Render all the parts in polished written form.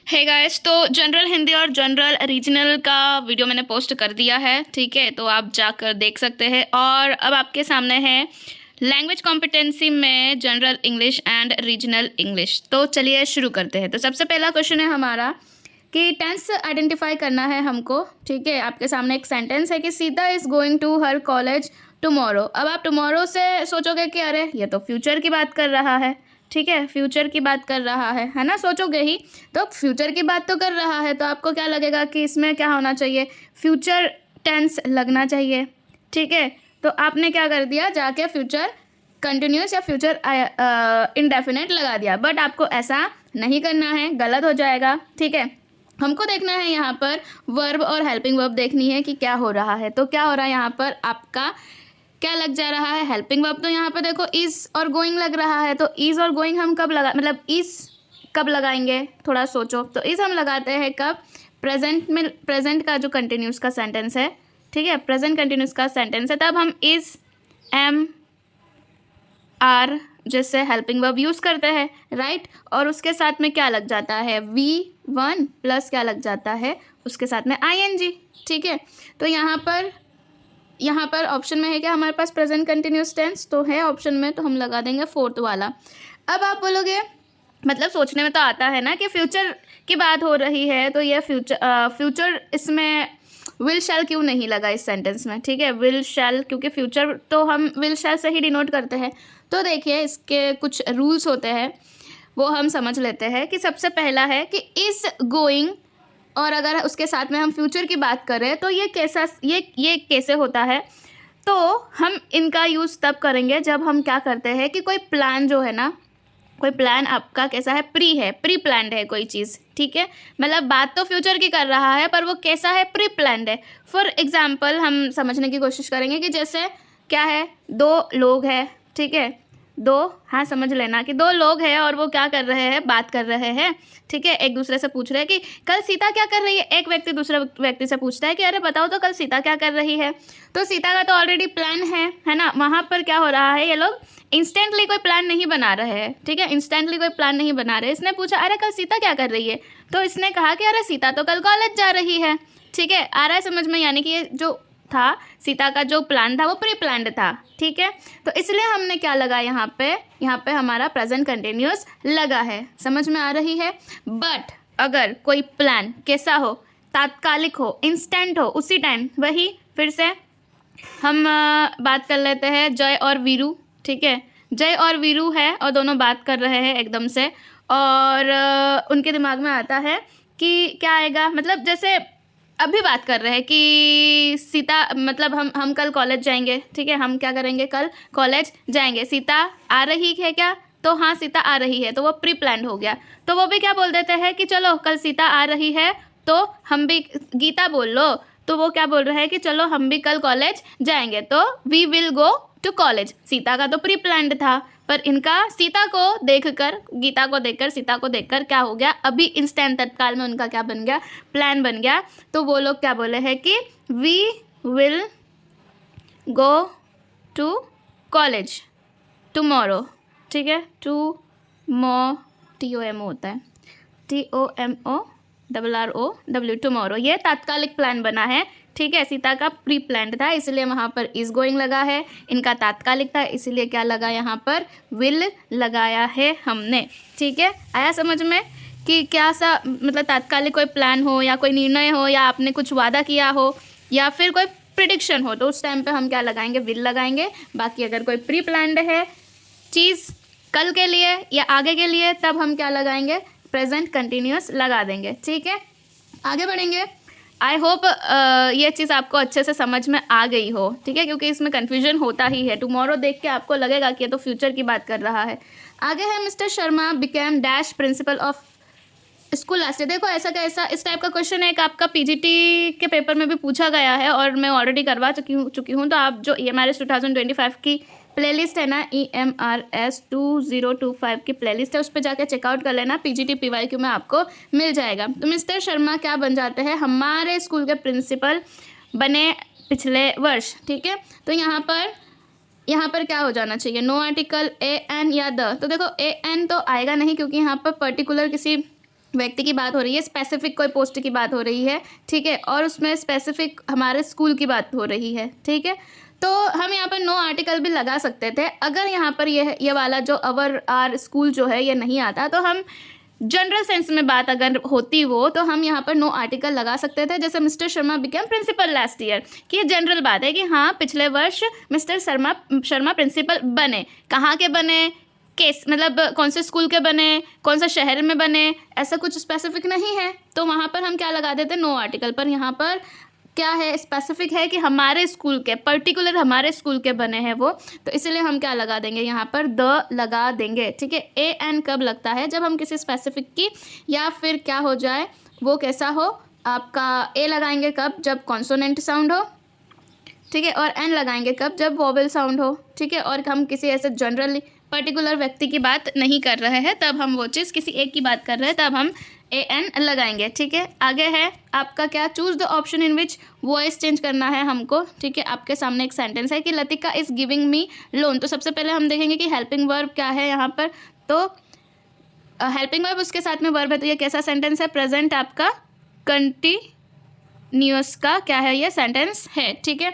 Hey guys, तो general Hindi और general regional का वीडियो मैंने पोस्ट कर दिया है। ठीक है, तो आप जाकर देख सकते हैं। और अब आपके सामने है लैंग्वेज कॉम्पिटेंसी में general English and regional English. तो चलिए शुरू करते हैं। तो सबसे पहला क्वेश्चन है हमारा कि टेंस आइडेंटिफाई करना है हमको। ठीक है, आपके सामने एक सेंटेंस है कि Sita is going to her college tomorrow. अब आप टुमारो से सोचोगे कि अरे ये तो फ्यूचर की बात कर रहा है। ठीक है, फ्यूचर की बात कर रहा है ना, सोचोगे ही। तो फ्यूचर की बात तो कर रहा है, तो आपको क्या लगेगा कि इसमें क्या होना चाहिए, फ्यूचर टेंस लगना चाहिए। ठीक है, तो आपने क्या कर दिया, जाके फ्यूचर कंटिन्यूस या फ्यूचर इंडेफिनेट लगा दिया। बट आपको ऐसा नहीं करना है, गलत हो जाएगा। ठीक है, हमको देखना है यहाँ पर वर्ब और हेल्पिंग वर्ब देखनी है कि क्या हो रहा है। तो क्या हो रहा है यहाँ पर, आपका क्या लग जा रहा है, हेल्पिंग वर्ब। तो यहाँ पर देखो इज़ और गोइंग लग रहा है। तो इज़ और गोइंग हम कब लगा, मतलब इज़ कब लगाएंगे, थोड़ा सोचो। तो इज़ हम लगाते हैं कब, प्रेजेंट में, प्रेजेंट का जो कंटिन्यूस का सेंटेंस है। ठीक है, प्रेजेंट कंटिन्यूस का सेंटेंस है, तब हम इज़ एम आर जैसे हेल्पिंग वर्ब यूज़ करते हैं, राइट। और उसके साथ में क्या लग जाता है, V1 प्लस क्या लग जाता है, उसके साथ में ING। ठीक है, तो यहाँ पर ऑप्शन में है कि हमारे पास प्रेजेंट कंटिन्यूस टेंस तो है ऑप्शन में, तो हम लगा देंगे फोर्थ वाला। अब आप बोलोगे, मतलब सोचने में तो आता है ना कि फ्यूचर की बात हो रही है, तो ये फ्यूचर इसमें विल शैल क्यों नहीं लगा इस सेंटेंस में। ठीक है, विल शैल, क्योंकि फ्यूचर तो हम विल शैल से ही डिनोट करते हैं। तो देखिए इसके कुछ रूल्स होते हैं, वो हम समझ लेते हैं। कि सबसे पहला है कि इज़ गोइंग, और अगर उसके साथ में हम फ्यूचर की बात करें तो ये कैसे होता है। तो हम इनका यूज़ तब करेंगे जब हम क्या करते हैं कि कोई प्लान जो है ना, कोई प्लान आपका कैसा है, प्री प्लान्ड है कोई चीज़। ठीक है, मतलब बात तो फ्यूचर की कर रहा है, पर वो कैसा है, प्री प्लान्ड है। फॉर एग्जाम्पल हम समझने की कोशिश करेंगे कि जैसे क्या है, दो लोग हैं। ठीक है, दो, हाँ समझ लेना कि दो लोग हैं और वो क्या कर रहे हैं, बात कर रहे हैं। ठीक है, एक दूसरे से पूछ रहे हैं कि कल सीता क्या कर रही है। एक व्यक्ति दूसरे व्यक्ति से पूछता है कि अरे बताओ तो कल सीता क्या कर रही है। तो सीता का तो ऑलरेडी प्लान है ना। वहाँ पर क्या हो रहा है, ये लोग इंस्टेंटली कोई प्लान नहीं बना रहे हैं। ठीक है, इंस्टेंटली कोई प्लान नहीं बना रहे। इसने पूछा अरे कल सीता क्या कर रही है, तो इसने कहा कि अरे सीता तो कल कॉलेज जा रही है। ठीक है, आ रहा है समझ में, यानी कि ये जो था सीता का जो प्लान था वो प्री प्लान्ड था। ठीक है, तो इसलिए हमने क्या लगा यहाँ पे हमारा प्रेजेंट कंटिन्यूस लगा है। समझ में आ रही है। बट अगर कोई प्लान कैसा हो, तात्कालिक हो, इंस्टेंट हो, उसी टाइम, वही फिर से हम बात कर लेते हैं जय और वीरू। ठीक है, जय और वीरू है और दोनों बात कर रहे हैं एकदम से, और उनके दिमाग में आता है कि क्या आएगा, मतलब जैसे अभी बात कर रहे हैं कि सीता, मतलब हम कल कॉलेज जाएंगे। ठीक है, हम क्या करेंगे, कल कॉलेज जाएंगे। सीता आ रही है क्या, तो हाँ सीता आ रही है, तो वो प्री प्लान हो गया। तो वो भी क्या बोल देते हैं कि चलो कल सीता आ रही है, तो हम भी, गीता बोल लो, तो वो क्या बोल रहे हैं कि चलो हम भी कल कॉलेज जाएंगे, तो we will go to college. Sita का तो प्री प्लान्ड था, पर इनका सीता को देखकर, गीता को देखकर, सीता को देखकर क्या हो गया, अभी इंस्टेंट तत्काल में उनका क्या बन गया, प्लान बन गया। तो वो लोग क्या बोले हैं कि we will go to college tomorrow. ठीक है, TOMO होता है, TOMORROW, टुमारो। ये तात्कालिक प्लान बना है। ठीक है, सीता का प्री प्लान्ड था, इसलिए वहाँ पर इज़ गोइंग लगा है। इनका तात्कालिक था, इसलिए क्या लगा, यहाँ पर विल लगाया है हमने। ठीक है, आया समझ में कि क्या सा, मतलब तात्कालिक कोई प्लान हो या कोई निर्णय हो या आपने कुछ वादा किया हो या फिर कोई प्रिडिक्शन हो, तो उस टाइम पे हम क्या लगाएंगे, विल लगाएंगे। बाकी अगर कोई प्री प्लान्ड है चीज़ कल के लिए या आगे के लिए, तब हम क्या लगाएंगे, प्रेजेंट कंटिन्यूस लगा देंगे। ठीक है, आगे बढ़ेंगे। आई होप ये चीज़ आपको अच्छे से समझ में आ गई हो। ठीक है, क्योंकि इसमें कन्फ्यूजन होता ही है। टुमारो देख के आपको लगेगा कि ये तो फ्यूचर की बात कर रहा है। आगे है mister Sharma became dash principle of school last year. देखो ऐसा कैसा, इस टाइप का क्वेश्चन एक आपका PGT के पेपर में भी पूछा गया है और मैं ऑलरेडी करवा चुकी हूँ। तो आप जो EMRS 2025 की प्लेलिस्ट है ना, EMRS 2025 की प्लेलिस्ट है, उस पर जाकर चेकआउट कर लेना। PGT PYQ में आपको मिल जाएगा। तो मिस्टर शर्मा क्या बन जाते हैं, हमारे स्कूल के प्रिंसिपल बने पिछले वर्ष। ठीक है, तो यहाँ पर क्या हो जाना चाहिए, नो आर्टिकल AN या द। तो देखो AN तो आएगा नहीं, क्योंकि यहाँ पर पर्टिकुलर किसी व्यक्ति की बात हो रही है, स्पेसिफिक कोई पोस्ट की बात हो रही है, ठीक है, और उसमें स्पेसिफिक हमारे स्कूल की बात हो रही है, ठीक है। तो हम यहाँ पर नो आर्टिकल भी लगा सकते थे। अगर यहाँ पर ये वाला जो अवर आर स्कूल जो है ये नहीं आता, तो हम जनरल सेंस में बात अगर होती वो, तो हम यहाँ पर नो आर्टिकल लगा सकते थे। जैसे mister Sharma became principal last year, कि ये जनरल बात है कि हाँ पिछले वर्ष मिस्टर शर्मा प्रिंसिपल बने। कहाँ के बने, केस मतलब कौन से स्कूल के बने, कौन सा शहर में बने, ऐसा कुछ स्पेसिफिक नहीं है, तो वहाँ पर हम क्या लगा देते, नो आर्टिकल। पर यहाँ पर क्या है, स्पेसिफिक है कि हमारे स्कूल के, पर्टिकुलर हमारे स्कूल के बने हैं वो, तो इसीलिए हम क्या लगा देंगे, यहाँ पर द लगा देंगे, ठीक है। ए एन कब लगता है, जब हम किसी स्पेसिफिक की या फिर क्या हो जाए वो कैसा हो, आपका ए लगाएंगे कब, जब कॉन्सोनेंट साउंड हो, ठीक है, और एन लगाएंगे कब, जब वोवेल साउंड हो, ठीक है। और हम किसी ऐसे जनरली पर्टिकुलर व्यक्ति की बात नहीं कर रहे हैं, तब हम वो चीज़ किसी एक की बात कर रहे हैं, तब हम ए एन लगाएंगे, ठीक है। आगे है आपका क्या, choose the option in which voice change करना है हमको, ठीक है। आपके सामने एक सेंटेंस है कि Latika is giving me loan, तो सबसे पहले हम देखेंगे कि हेल्पिंग वर्ब क्या है यहाँ पर, तो हेल्पिंग वर्ब उसके साथ में वर्ब है, तो ये कैसा सेंटेंस है, प्रेजेंट आपका कंटिन्यूअस का क्या है, ये सेंटेंस है, ठीक है।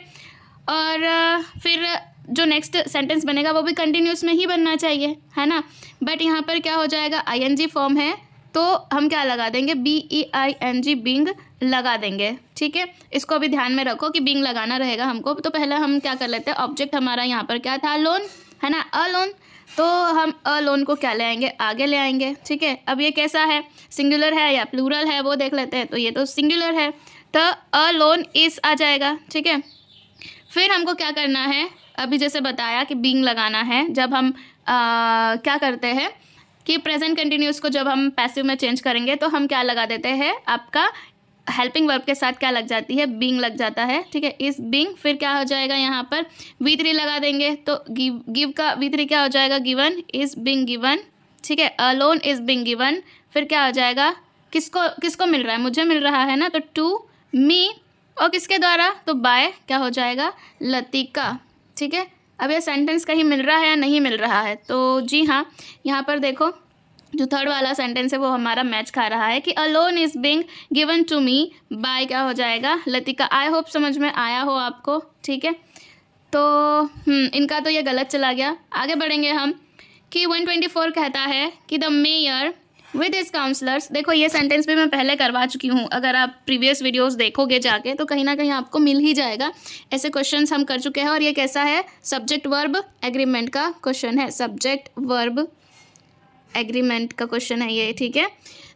और फिर जो नेक्स्ट सेंटेंस बनेगा वो भी कंटिन्यूअस में ही बनना चाहिए, है ना। बट यहाँ पर क्या हो जाएगा, आईएनजी फॉर्म है, तो हम क्या लगा देंगे, BEING बीइंग लगा देंगे, ठीक है। इसको भी ध्यान में रखो कि बीइंग लगाना रहेगा हमको। तो पहले हम क्या कर लेते हैं, ऑब्जेक्ट हमारा यहाँ पर क्या था, लोन, है ना, अ लोन, तो हम अ लोन को क्या ले आएंगे, आगे ले आएंगे, ठीक है। अब ये कैसा है, सिंगुलर है या प्लूरल है वो देख लेते हैं, तो ये तो सिंगुलर है, तो अ लोन इज आ जाएगा, ठीक है। फिर हमको क्या करना है, अभी जैसे बताया कि बीइंग लगाना है, जब हम क्या करते हैं कि प्रेजेंट कंटिन्यूअस को जब हम पैसिव में चेंज करेंगे तो हम क्या लगा देते हैं, आपका हेल्पिंग वर्ब के साथ क्या लग जाती है, बीइंग लग जाता है, ठीक है, इज बीइंग। फिर क्या हो जाएगा यहाँ पर V3 लगा देंगे, तो गिव का V3 क्या हो जाएगा, गिवन, इज बीइंग गिवन, ठीक है, अलोन इज बीइंग गिवन। फिर क्या हो जाएगा, किसको मिल रहा है, मुझे मिल रहा है ना, तो टू मी, और किसके द्वारा, तो बाय क्या हो जाएगा, लतिका, ठीक है। अब ये सेंटेंस कहीं मिल रहा है या नहीं मिल रहा है, तो जी हाँ, यहाँ पर देखो जो थर्ड वाला सेंटेंस है वो हमारा मैच खा रहा है कि a loan is being given to me by क्या हो जाएगा, लतिका। आई होप समझ में आया हो आपको, ठीक है। तो इनका तो ये गलत चला गया। आगे बढ़ेंगे हम कि 124 कहता है कि the mayor with his councillors, देखो ये सेंटेंस भी मैं पहले करवा चुकी हूँ, अगर आप प्रीवियस वीडियोस देखोगे जाके तो कहीं ना कहीं आपको मिल ही जाएगा, ऐसे क्वेश्चंस हम कर चुके हैं। और ये कैसा है, सब्जेक्ट वर्ब एग्रीमेंट का क्वेश्चन है, सब्जेक्ट वर्ब एग्रीमेंट का क्वेश्चन है ये, ठीक है।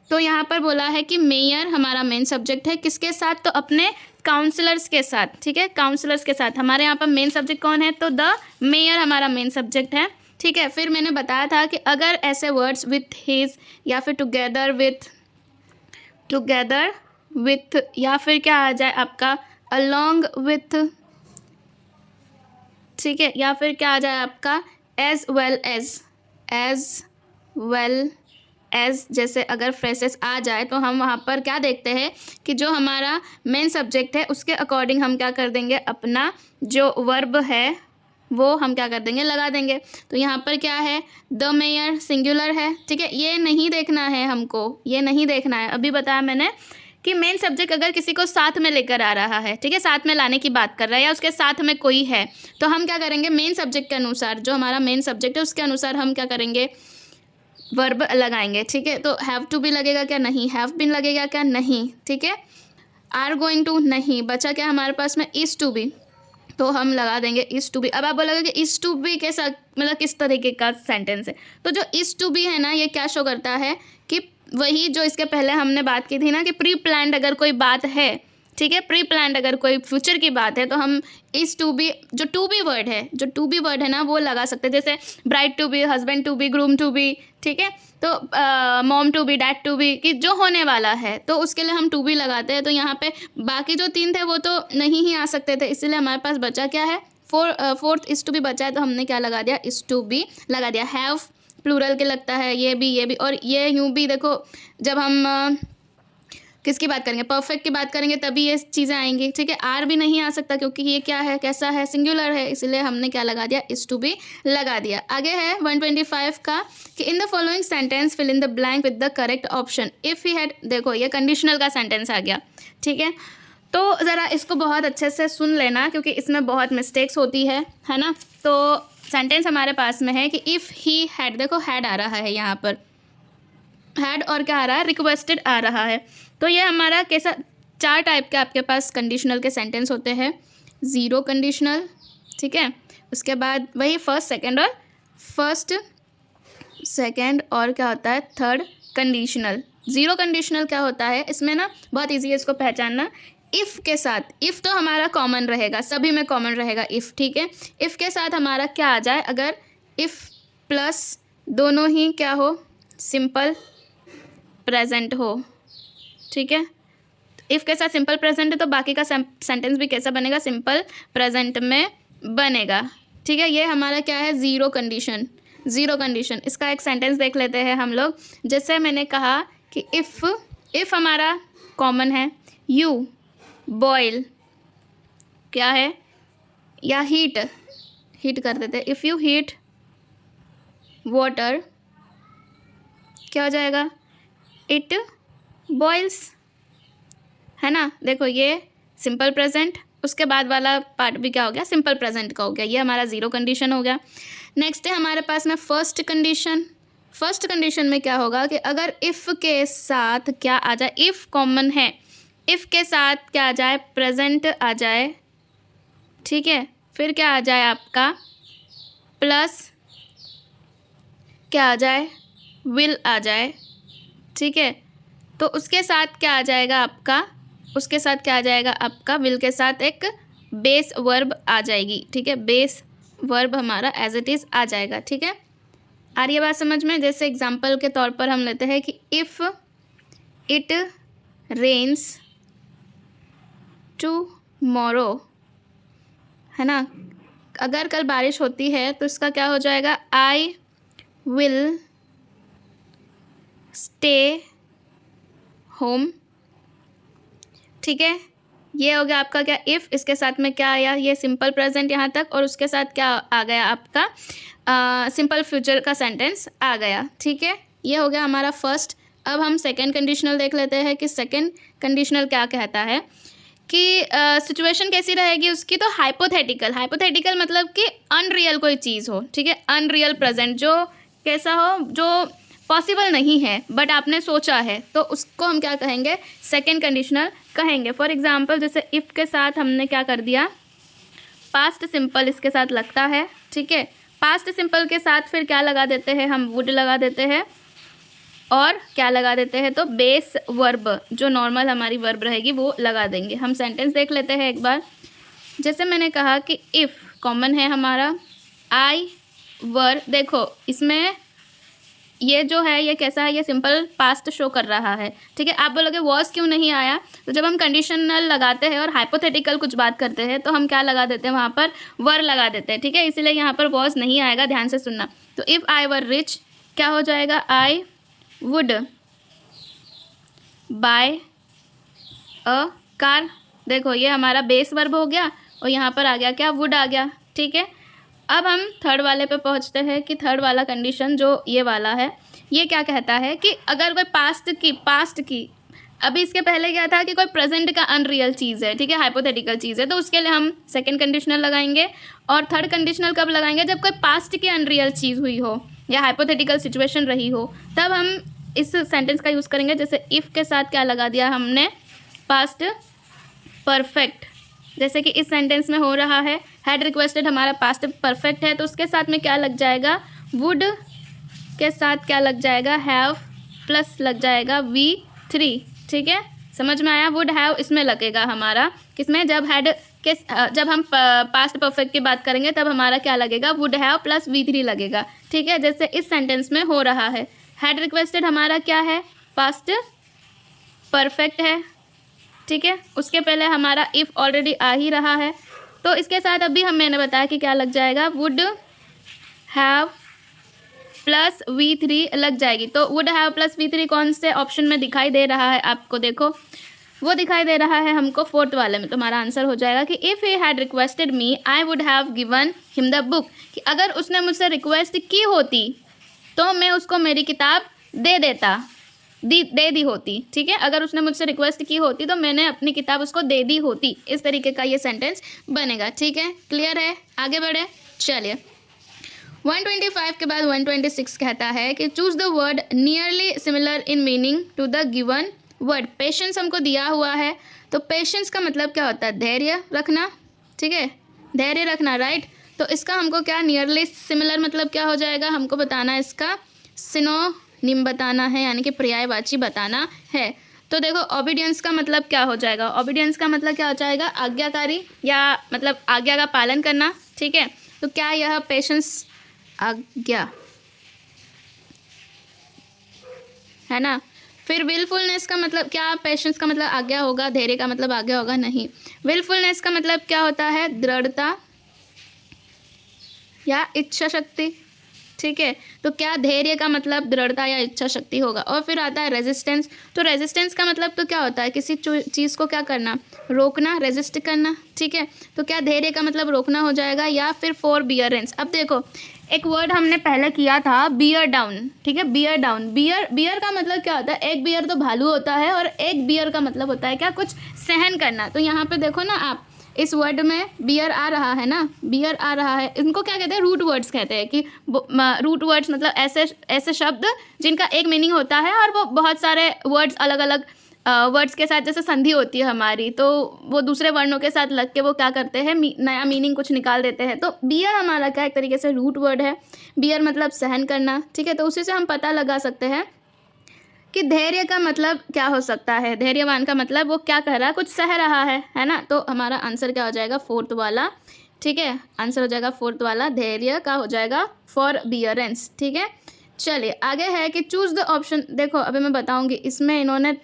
तो यहाँ पर बोला है कि मेयर हमारा मेन सब्जेक्ट है, किसके साथ, तो अपने काउंसलर्स के साथ, ठीक है, काउंसलर्स के साथ। हमारे यहाँ पर मेन सब्जेक्ट कौन है, तो द मेयर हमारा मेन सब्जेक्ट है, ठीक है। फिर मैंने बताया था कि अगर ऐसे वर्ड्स विथ हिज या फिर टुगेदर विथ या फिर क्या आ जाए आपका अलोंग विथ, ठीक है, या फिर क्या आ जाए आपका एज वेल एज जैसे अगर फ्रेसेस आ जाए तो हम वहाँ पर क्या देखते हैं कि जो हमारा मेन सब्जेक्ट है उसके अकॉर्डिंग हम क्या कर देंगे, अपना जो वर्ब है वो हम क्या कर देंगे, लगा देंगे। तो यहाँ पर क्या है, द मेयर सिंगुलर है, ठीक है, ये नहीं देखना है हमको, ये नहीं देखना है। अभी बताया मैंने कि मेन सब्जेक्ट अगर किसी को साथ में लेकर आ रहा है, ठीक है, साथ में लाने की बात कर रहा है या उसके साथ में कोई है, तो हम क्या करेंगे, मेन सब्जेक्ट के अनुसार, जो हमारा मेन सब्जेक्ट है उसके अनुसार हम क्या करेंगे, वर्ब लगाएंगे, ठीक है। तो हैव टू भी लगेगा क्या, नहीं, हैव बीन लगेगा क्या, नहीं, ठीक है। आर गोइंग टू नहीं, बचा क्या हमारे पास में, इज टू बी, तो हम लगा देंगे इज टू बी। अब आप बोलोगे कि इज टू बी कैसा, मतलब किस तरीके का सेंटेंस है, तो जो इज टू बी है ना, ये क्या शो करता है कि वही जो इसके पहले हमने बात की थी ना कि प्री प्लान्ड अगर कोई बात है, ठीक है, प्री प्लान्ड अगर कोई फ्यूचर की बात है तो हम इज टू बी, जो टू बी वर्ड है ना वो लगा सकते हैं, जैसे bride to be, husband to be, groom to be, ठीक है, तो mom to be, dad to be, कि जो होने वाला है तो उसके लिए हम टू बी लगाते हैं। तो यहाँ पे बाकी जो 3 थे वो तो नहीं ही आ सकते थे, इसीलिए हमारे पास बचा क्या है, फोर्थ इज टू बी बचा है, तो हमने क्या लगा दिया, इज टू बी लगा दिया। हैव प्लूरल के लगता है, ये भी, और ये यूँ भी देखो, जब हम किसकी बात करेंगे, परफेक्ट की बात करेंगे तभी ये चीज़ें आएंगी, ठीक है। आर भी नहीं आ सकता क्योंकि ये क्या है, कैसा है, सिंगुलर है, इसलिए हमने क्या लगा दिया, इज टू बी लगा दिया। आगे है 125 का कि in the following sentence fill in the blank with the correct option if he had. देखो ये कंडीशनल का सेंटेंस आ गया, ठीक है। तो ज़रा इसको बहुत अच्छे से सुन लेना क्योंकि इसमें बहुत मिस्टेक्स होती है ना। तो सेंटेंस हमारे पास में है कि इफ़ ही हैड, देखो हैड आ रहा है यहाँ पर, हैड और क्या आ रहा है, रिक्वेस्टेड आ रहा है। तो ये हमारा कैसा, 4 टाइप के आपके पास कंडीशनल के सेंटेंस होते हैं। ज़ीरो कंडीशनल, ठीक है, उसके बाद वही फर्स्ट सेकंड और क्या होता है, थर्ड कंडीशनल। ज़ीरो कंडीशनल क्या होता है, इसमें ना बहुत ईजी है इसको पहचानना। इफ़ के साथ, इफ़ तो हमारा कॉमन रहेगा, सभी में कॉमन रहेगा इफ़, ठीक है। इफ़ के साथ हमारा क्या आ जाए, अगर इफ़ प्लस दोनों ही क्या हो, सिंपल प्रेजेंट हो, ठीक है। इफ़ के साथ सिंपल प्रेजेंट है तो बाकी का सेंटेंस भी कैसा बनेगा, सिंपल प्रेजेंट में बनेगा, ठीक है। ये हमारा क्या है, ज़ीरो कंडीशन। इसका एक सेंटेंस देख लेते हैं हम लोग। जैसे मैंने कहा कि इफ़ हमारा कॉमन है, यू बॉयल क्या है, या हीट कर देते हैं। इफ़ यू हीट वाटर क्या हो जाएगा, इट बॉयल्स, है ना। देखो ये सिंपल प्रेजेंट, उसके बाद वाला पार्ट भी क्या हो गया, सिंपल प्रेजेंट का हो गया। ये हमारा ज़ीरो कंडीशन हो गया। नेक्स्ट है हमारे पास में फर्स्ट कंडीशन में क्या होगा कि अगर इफ़ के साथ क्या आ जाए, इफ़ कॉमन है, इफ़ के साथ क्या आ जाए, प्रेजेंट आ जाए, ठीक है। फिर क्या आ जाए आपका, प्लस क्या आ जाए, विल आ जाए, ठीक है। तो उसके साथ क्या आ जाएगा आपका, विल के साथ एक बेस वर्ब आ जाएगी, ठीक है। बेस वर्ब हमारा एज इट इज़ आ जाएगा, ठीक है। आ रही है बात समझ में। जैसे एग्जांपल के तौर पर हम लेते हैं कि इफ़ इट रेन्स टुमारो, है ना। अगर कल बारिश होती है तो इसका क्या हो जाएगा, आई विल स्टे होम, ठीक है। ये हो गया आपका क्या, इफ़, इसके साथ में क्या आया, ये सिंपल प्रेजेंट यहाँ तक, और उसके साथ क्या आ गया आपका, सिंपल फ्यूचर का सेंटेंस आ गया, ठीक है। ये हो गया हमारा फर्स्ट। अब हम सेकंड कंडीशनल देख लेते हैं कि सेकंड कंडीशनल क्या कहता है कि सिचुएशन कैसी रहेगी उसकी, तो हाइपोथेटिकल मतलब कि अनरियल कोई चीज़ हो, ठीक है। अनरियल प्रेजेंट, जो कैसा हो, जो पॉसिबल नहीं है बट आपने सोचा है, तो उसको हम क्या कहेंगे, सेकंड कंडीशनल कहेंगे। फॉर एग्जांपल जैसे इफ़ के साथ हमने क्या कर दिया, पास्ट सिंपल इसके साथ लगता है, ठीक है। पास्ट सिंपल के साथ फिर क्या लगा देते हैं, हम वुड लगा देते हैं, और क्या लगा देते हैं, तो बेस वर्ब, जो नॉर्मल हमारी वर्ब रहेगी वो लगा देंगे। हम सेंटेंस देख लेते हैं एक बार। जैसे मैंने कहा कि इफ़ कॉमन है हमारा, आई वर, देखो इसमें ये जो है ये कैसा है, ये सिंपल पास्ट शो कर रहा है, ठीक है। आप बोलोगे वॉज क्यों नहीं आया, तो जब हम कंडीशनल लगाते हैं और हाइपोथेटिकल कुछ बात करते हैं तो हम क्या लगा देते हैं, वहाँ पर वर लगा देते हैं, ठीक है। इसलिए यहाँ पर वॉज नहीं आएगा, ध्यान से सुनना। तो इफ़ आई वर रिच क्या हो जाएगा, I would buy a car. देखो ये हमारा बेस वर्ब हो गया और यहाँ पर आ गया क्या, वुड आ गया, ठीक है। अब हम थर्ड वाले पे पहुँचते हैं कि थर्ड वाला कंडीशन जो ये वाला है, ये क्या कहता है कि अगर कोई पास्ट की अभी इसके पहले क्या था कि कोई प्रेजेंट का अनरियल चीज़ है, ठीक है, हाइपोथेटिकल चीज़ है, तो उसके लिए हम सेकंड कंडीशनल लगाएंगे। और थर्ड कंडीशनल कब लगाएंगे, जब कोई पास्ट की अनरियल चीज़ हुई हो या हाइपोथेटिकल सिचुएशन रही हो, तब हम इस सेंटेंस का यूज़ करेंगे। जैसे इफ़ के साथ क्या लगा दिया हमने, पास्ट परफेक्ट, जैसे कि इस सेंटेंस में हो रहा है, हैड रिक्वेस्टेड हमारा पास्ट परफेक्ट है, तो उसके साथ में क्या लग जाएगा, वुड के साथ क्या लग जाएगा, हैव प्लस लग जाएगा V3, ठीक है। समझ में आया, वुड हैव इसमें लगेगा हमारा, किसमें, जब हैड के, जब हम पास्ट परफेक्ट की बात करेंगे तब हमारा क्या लगेगा, वुड हैव प्लस V3 लगेगा, ठीक है। जैसे इस सेंटेंस में हो रहा है, हैड रिक्वेस्टेड हमारा क्या है, पास्ट परफेक्ट है, ठीक है। उसके पहले हमारा इफ़ ऑलरेडी आ ही रहा है, तो इसके साथ अभी मैंने बताया कि क्या लग जाएगा, वुड हैव प्लस V3 लग जाएगी। तो वुड हैव प्लस V3 कौन से ऑप्शन में दिखाई दे रहा है आपको? देखो वो दिखाई दे रहा है हमको फोर्थ वाले में। तो हमारा आंसर हो जाएगा कि if he had requested me I would have given him the book, कि अगर उसने मुझसे रिक्वेस्ट की होती तो मैं उसको मेरी किताब दे दी होती। ठीक है, अगर उसने मुझसे रिक्वेस्ट की होती तो मैंने अपनी किताब उसको दे दी होती। इस तरीके का ये सेंटेंस बनेगा। ठीक है, क्लियर है? आगे बढ़े, चलिए 125 के बाद 126 कहता है कि choose the word nearly similar in meaning to the given word. Patience हमको दिया हुआ है, तो पेशेंस का मतलब क्या होता है? धैर्य रखना। ठीक है, धैर्य रखना, राइट। तो इसका हमको क्या नियरली सिमिलर मतलब क्या हो जाएगा? हमको बताना है, इसका सिनोनिम बताना है, यानी कि पर्यायवाची बताना है। तो देखो ओबीडियंस का मतलब क्या हो जाएगा? ओबीडियंस का मतलब क्या हो जाएगा? आज्ञाकारी, या मतलब आज्ञा का पालन करना। ठीक है, तो क्या यह पेशेंस आज्ञा है ना? फिर विलफुलनेस का मतलब क्या? पेशेंस का मतलब आज्ञा होगा, धैर्य का मतलब आज्ञा होगा? नहीं। विलफुलनेस का मतलब क्या होता है? दृढ़ता या इच्छा शक्ति। ठीक है, तो क्या धैर्य का मतलब दृढ़ता या इच्छा शक्ति होगा। और फिर आता है रेजिस्टेंस। तो रेजिस्टेंस का मतलब तो क्या होता है? किसी चीज़ को क्या करना? रोकना, रेजिस्ट करना। ठीक है, तो क्या धैर्य का मतलब रोकना हो जाएगा, या फिर फॉरबियरेंस। अब देखो एक वर्ड हमने पहले किया था बियर डाउन। ठीक है, बियर डाउन, बियर का मतलब क्या होता है? एक बियर तो भालू होता है, और एक बियर का मतलब होता है क्या? कुछ सहन करना। तो यहाँ पे देखो ना आप, इस वर्ड में बियर आ रहा है ना, बियर आ रहा है। इनको क्या कहते हैं? रूट वर्ड्स कहते हैं। कि रूट वर्ड्स मतलब ऐसे शब्द जिनका एक मीनिंग होता है और वो बहुत सारे वर्ड्स अलग अलग वर्ड्स के साथ जैसे संधि होती है हमारी, तो वो दूसरे वर्णों के साथ लग के वो क्या करते हैं? नया मीनिंग कुछ निकाल देते हैं। तो बियर हमारा क्या एक तरीके से रूट वर्ड है। बियर मतलब सहन करना। ठीक है, तो उसी से हम पता लगा सकते हैं कि धैर्य का मतलब क्या हो सकता है। धैर्यवान का मतलब वो क्या कह रहा है? कुछ सह रहा है ना। तो हमारा आंसर क्या हो जाएगा? फोर्थ वाला। ठीक है, आंसर हो जाएगा फोर्थ वाला, धैर्य का हो जाएगा फॉरबियरेंस। ठीक है, चलिए आगे है कि चूज द ऑप्शन। देखो अभी मैं बताऊंगी, इसमें इन्होंने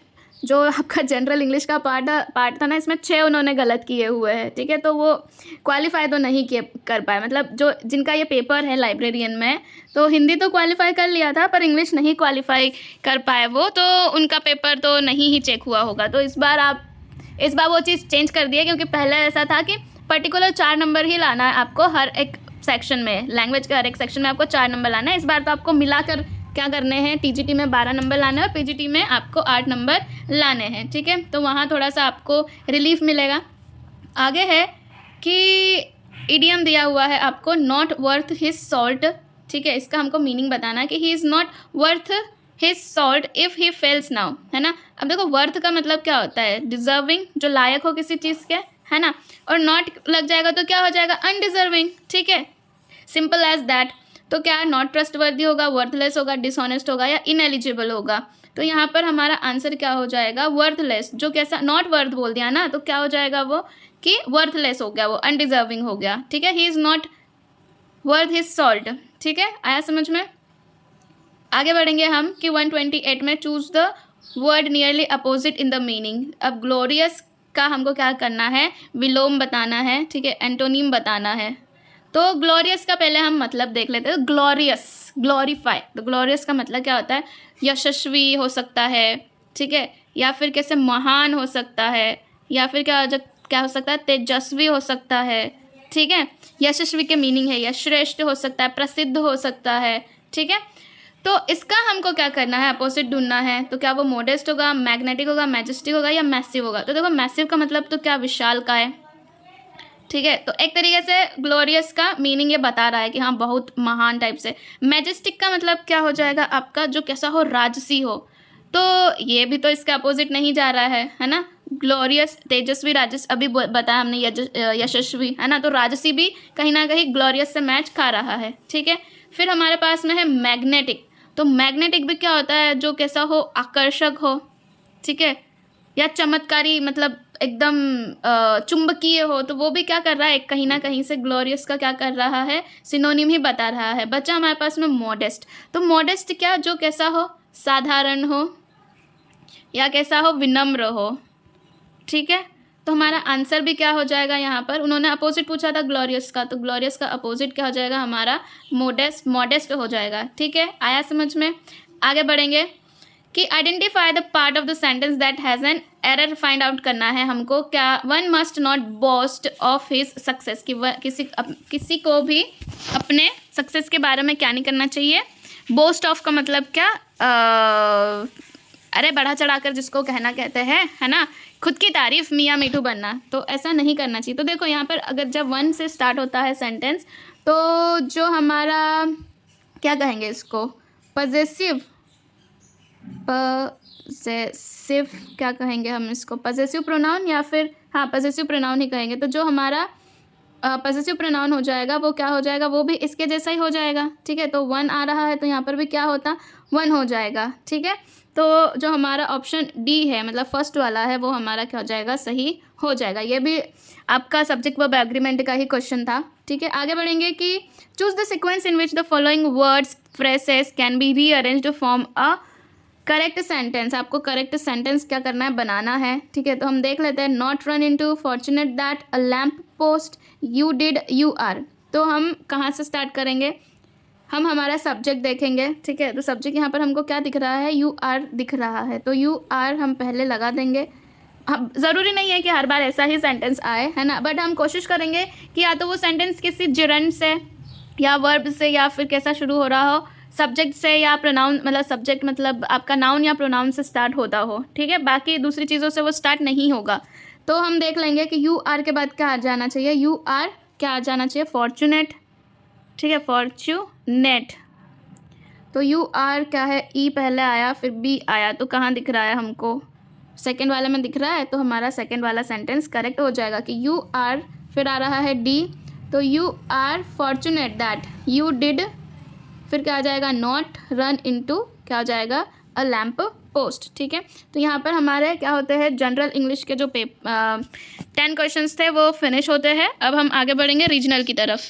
जो आपका जनरल इंग्लिश का पार्ट था ना, इसमें 6 उन्होंने गलत किए हुए हैं। ठीक है, तो वो क्वालिफाई तो नहीं कर पाए। मतलब जो जिनका ये पेपर है लाइब्रेरियन में, तो हिंदी तो क्वालिफाई कर लिया था पर इंग्लिश नहीं क्वालिफाई कर पाए वो, तो उनका पेपर तो नहीं ही चेक हुआ होगा। तो इस बार वो चीज़ चेंज कर दिया, क्योंकि पहले ऐसा था कि पर्टिकुलर 4 नंबर ही लाना है आपको हर एक सेक्शन में। लैंग्वेज के हर एक सेक्शन में आपको 4 नंबर लाना है। इस बार तो आपको मिलाकर क्या करने हैं? टीजीटी में 12 नंबर लाने हैं और पीजीटी में आपको 8 नंबर लाने हैं। ठीक है, तो वहाँ थोड़ा सा आपको रिलीफ मिलेगा। आगे है कि इडियम दिया हुआ है आपको, नॉट वर्थ हिज सॉल्ट। ठीक है, इसका हमको मीनिंग बताना है कि he is not worth his salt if he fails now, है ना। अब देखो वर्थ का मतलब क्या होता है? डिजर्विंग, जो लायक हो किसी चीज़ के, है ना। और नॉट लग जाएगा तो क्या हो जाएगा? अनडिजर्विंग। ठीक है, सिंपल एज दैट। तो क्या नॉट ट्रस्टवर्दी होगा, वर्थलेस होगा, डिसऑनेस्ट होगा, या इनएलिजिबल होगा। तो यहाँ पर हमारा आंसर क्या हो जाएगा? वर्थलेस। जो कैसा नॉट वर्थ बोल दिया ना, तो क्या हो जाएगा वो? कि वर्थलेस हो गया, वो अनडिजर्विंग हो गया। ठीक है, he is not worth his salt. ठीक है, आया समझ में? आगे बढ़ेंगे हम कि 128 में choose the word nearly opposite in the meaning. अब ग्लोरियस का हमको क्या करना है? विलोम बताना है। ठीक है, एंटोनिम बताना है। तो ग्लोरियस का पहले हम मतलब देख लेते हैं। Glorious, glorify. तो ग्लोरियस का मतलब क्या होता है? यशस्वी हो सकता है। ठीक है, या फिर कैसे महान हो सकता है, या फिर क्या हो सकता है? तेजस्वी हो सकता है। ठीक है, यशस्वी के मीनिंग है या श्रेष्ठ हो सकता है, प्रसिद्ध हो सकता है। ठीक है, तो इसका हमको क्या करना है? अपोजिट ढूंढना है। तो क्या वो मोडेस्ट होगा, मैग्नेटिक होगा, मैजेस्टिक होगा, या मैसिव होगा। तो देखो मैसिव का मतलब तो क्या? विशाल का है। ठीक है, तो एक तरीके से ग्लोरियस का मीनिंग ये बता रहा है कि हाँ बहुत महान टाइप से। मैजेस्टिक का मतलब क्या हो जाएगा आपका? जो कैसा हो? राजसी हो। तो ये भी तो इसके अपोजिट नहीं जा रहा है ना। ग्लोरियस, तेजस्वी, राजस अभी बताया हमने, यशस्वी, है ना। तो राजसी भी कहीं ना कहीं ग्लोरियस से मैच खा रहा है। ठीक है, फिर हमारे पास में है मैग्नेटिक। तो मैग्नेटिक भी क्या होता है? जो कैसा हो? आकर्षक हो। ठीक है, या चमत्कारी, मतलब एकदम चुंबकीय हो। तो वो भी क्या कर रहा है? कहीं ना कहीं से ग्लोरियस का क्या कर रहा है? सिनोनिम ही बता रहा है। बच्चा हमारे पास में मॉडेस्ट। तो मॉडेस्ट क्या? जो कैसा हो? साधारण हो, या कैसा हो? विनम्र हो। ठीक है, तो हमारा आंसर भी क्या हो जाएगा यहाँ पर, उन्होंने अपोजिट पूछा था ग्लोरियस का, तो ग्लोरियस का अपोजिट क्या हो जाएगा हमारा मोडेस्ट, मॉडेस्ट हो जाएगा। ठीक है, आया समझ में। आगे बढ़ेंगे कि identify the part of the sentence that has an error, find out करना है हमको। क्या one must not boast of his success, कि किसी को भी अपने सक्सेस के बारे में क्या नहीं करना चाहिए। बोस्ट ऑफ का मतलब क्या, अरे बढ़ा चढ़ाकर जिसको कहना कहते हैं, है ना, खुद की तारीफ मियाँ मीठू बनना, तो ऐसा नहीं करना चाहिए। तो देखो यहाँ पर अगर जब वन से स्टार्ट होता है सेंटेंस, तो जो हमारा क्या कहेंगे इसको, पजेसिव क्या कहेंगे हम इसको, पजेसिव प्रोनाउन, या फिर हाँ पजेसिव प्रोनाउन ही कहेंगे। तो जो हमारा पजेसिव प्रोनाउन हो जाएगा वो क्या हो जाएगा, वो भी इसके जैसा ही हो जाएगा। ठीक है, तो वन आ रहा है तो यहाँ पर भी क्या होता, वन हो जाएगा। ठीक है, तो जो हमारा ऑप्शन डी है, मतलब फर्स्ट वाला है, वो हमारा क्या हो जाएगा, सही हो जाएगा। ये भी आपका सब्जेक्ट वर्ब एग्रीमेंट का ही क्वेश्चन था। ठीक है, आगे बढ़ेंगे कि choose the sequence in which the following words phrases can be rearranged to form a correct sentence. आपको करेक्ट सेंटेंस क्या करना है, बनाना है। ठीक है, तो हम देख लेते हैं। Not run into, fortunate that, a lamp post, you did, you are. तो हम कहाँ से स्टार्ट करेंगे, हम हमारा सब्जेक्ट देखेंगे। ठीक है, तो सब्जेक्ट यहाँ पर हमको क्या दिख रहा है, यू आर दिख रहा है, तो यू आर हम पहले लगा देंगे। हम ज़रूरी नहीं है कि हर बार ऐसा ही सेंटेंस आए, है ना, बट हम कोशिश करेंगे कि या तो वो सेंटेंस किसी जिरंड से या वर्ब से या फिर कैसा शुरू हो रहा हो, सब्जेक्ट से या प्रोनाउन, मतलब सब्जेक्ट मतलब आपका नाउन या प्रोनाउन से स्टार्ट होता हो। ठीक है, बाकी दूसरी चीज़ों से वो स्टार्ट नहीं होगा। तो हम देख लेंगे कि यू आर के बाद क्या आ जाना चाहिए, यू आर क्या आ जाना चाहिए, फॉर्चुनेट। ठीक है, फॉर्चुनेट, तो यू आर क्या है, ई पहले आया फिर बी आया, तो कहाँ दिख रहा है हमको, सेकेंड वाले में दिख रहा है, तो हमारा सेकेंड वाला सेंटेंस करेक्ट हो जाएगा कि यू आर, फिर आ रहा है डी, तो you are fortunate that you did, फिर क्या आ जाएगा, नॉट रन इनटू, क्या हो जाएगा, अ लैम्प पोस्ट। ठीक है, तो यहाँ पर हमारे क्या होते हैं, जनरल इंग्लिश के जो 10 क्वेश्चंस थे वो फिनिश होते हैं। अब हम आगे बढ़ेंगे रीजनल की तरफ।